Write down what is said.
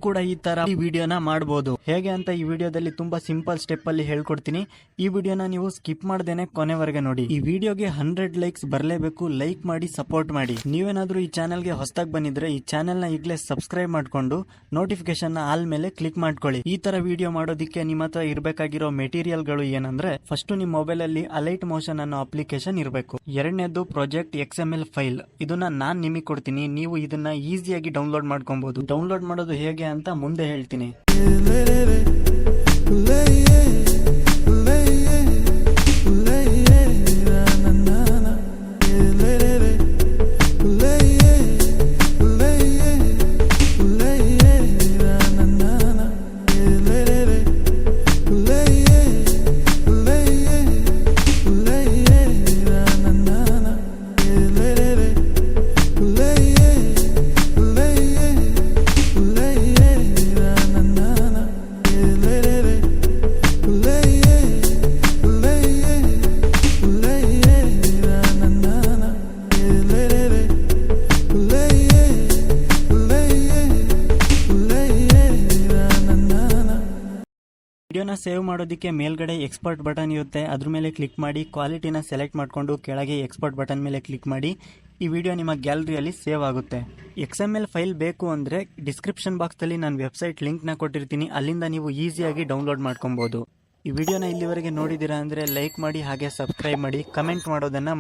ಕೂಡ ಈ ತರ ಈ ವಿಡಿಯೋನ ಮಾಡಬಹುದು. ಹೇಗೆ ಅಂತ ಈ ವಿಡಿಯೋದಲ್ಲಿ ತುಂಬಾ ಸಿಂಪಲ್ ಸ್ಟೆಪ್ ಅಲ್ಲಿ ಹೇಳ್ಕೊಡ್ತೀನಿ. ಈ ವಿಡಿಯೋನ ನೀವು ಸ್ಕಿಪ್ ಮಾಡದೇನೆ ಕೊನೆವರೆಗೆ ನೋಡಿ. ಈ ವಿಡಿಯೋಗೆ 100 ಲೈಕ್ಸ್ ಬರಲೇಬೇಕು. ಲೈಕ್ ಮಾಡಿ ಸಪೋರ್ಟ್ ಮಾಡಿ. ನೀವೇನಾದ್ರೂ ಈ ಚಾನೆಲ್ಗೆ ಹೊಸದಾಗಿ ಬಂದಿದ್ರೆ ಈ ಚಾನೆಲ್ ನ ಈಗಲೇ ಸಬ್ಸ್ಕ್ರೈಬ್ ಮಾಡ್ಕೊಂಡು ನೋಟಿಫಿಕೇಶನ್ ಆಲ್ ಮೇಲೆ ಕ್ಲಿಕ್ ಮಾಡ್ಕೊಳ್ಳಿ. ಈ ತರ ವಿಡಿಯೋ ಮಾಡೋದಕ್ಕೆ ನಿಮ್ಮ ಹತ್ರ ಇರಬೇಕಾಗಿರೋ ಮೆಟೀರಿಯಲ್ ಗಳು ಏನಂದ್ರೆ, ಫಸ್ಟ್ ನಿಮ್ಮ ಮೊಬೈಲ್ ಅಲ್ಲಿ ಅಲೈಟ್ ಮೋಷನ್ ಅನ್ನೋ ಅಪ್ಲಿಕೇಶನ್ ಇರಬೇಕು. ಎರಡನೇದು ಪ್ರಾಜೆಕ್ಟ್ XML ಫೈಲ್. ಇದನ್ನ ನಾನ್ ನಿಮಗೆ ಕೊಡ್ತೀನಿ, ನೀವು ಇದನ್ನ ಈಸಿಯಾಗಿ ಡೌನ್ಲೋಡ್ ಮಾಡ್ಕೊಬಹುದು. ಡೌನ್ಲೋಡ್ ಮಾಡೋದು ಹೇಗೆ ಅಂತ ಮುಂದೆ ಹೇಳ್ತೀನಿ. ವಿಡಿಯೋನ ಸೇವ್ ಮಾಡೋದಕ್ಕೆ ಮೇಲ್ಗಡೆ ಎಕ್ಸ್ಪೋರ್ಟ್ ಬಟನ್ ಇರುತ್ತೆ, ಅದ್ರ ಮೇಲೆ ಕ್ಲಿಕ್ ಮಾಡಿ ಕ್ವಾಲಿಟಿನ ಸೆಲೆಕ್ಟ್ ಮಾಡಿಕೊಂಡು ಕೆಳಗೆ ಎಕ್ಸ್ಪೋರ್ಟ್ ಬಟನ್ ಮೇಲೆ ಕ್ಲಿಕ್ ಮಾಡಿ. ಈ ವಿಡಿಯೋ ನಿಮ್ಮ ಗ್ಯಾಲರಿಯಲ್ಲಿ ಸೇವ್ ಆಗುತ್ತೆ. XML ಫೈಲ್ ಬೇಕು ಅಂದರೆ ಡಿಸ್ಕ್ರಿಪ್ಷನ್ ಬಾಕ್ಸಲ್ಲಿ ನಾನು ವೆಬ್ಸೈಟ್ ಲಿಂಕ್ನ ಕೊಟ್ಟಿರ್ತೀನಿ, ಅಲ್ಲಿಂದ ನೀವು ಈಸಿಯಾಗಿ ಡೌನ್ಲೋಡ್ ಮಾಡ್ಕೊಬೋದು. ಈ ವಿಡಿಯೋನ ಇಲ್ಲಿವರೆಗೆ ನೋಡಿದ್ದೀರಾ ಅಂದರೆ ಲೈಕ್ ಮಾಡಿ, ಹಾಗೆ ಸಬ್ಸ್ಕ್ರೈಬ್ ಮಾಡಿ, ಕಮೆಂಟ್ ಮಾಡೋದನ್ನು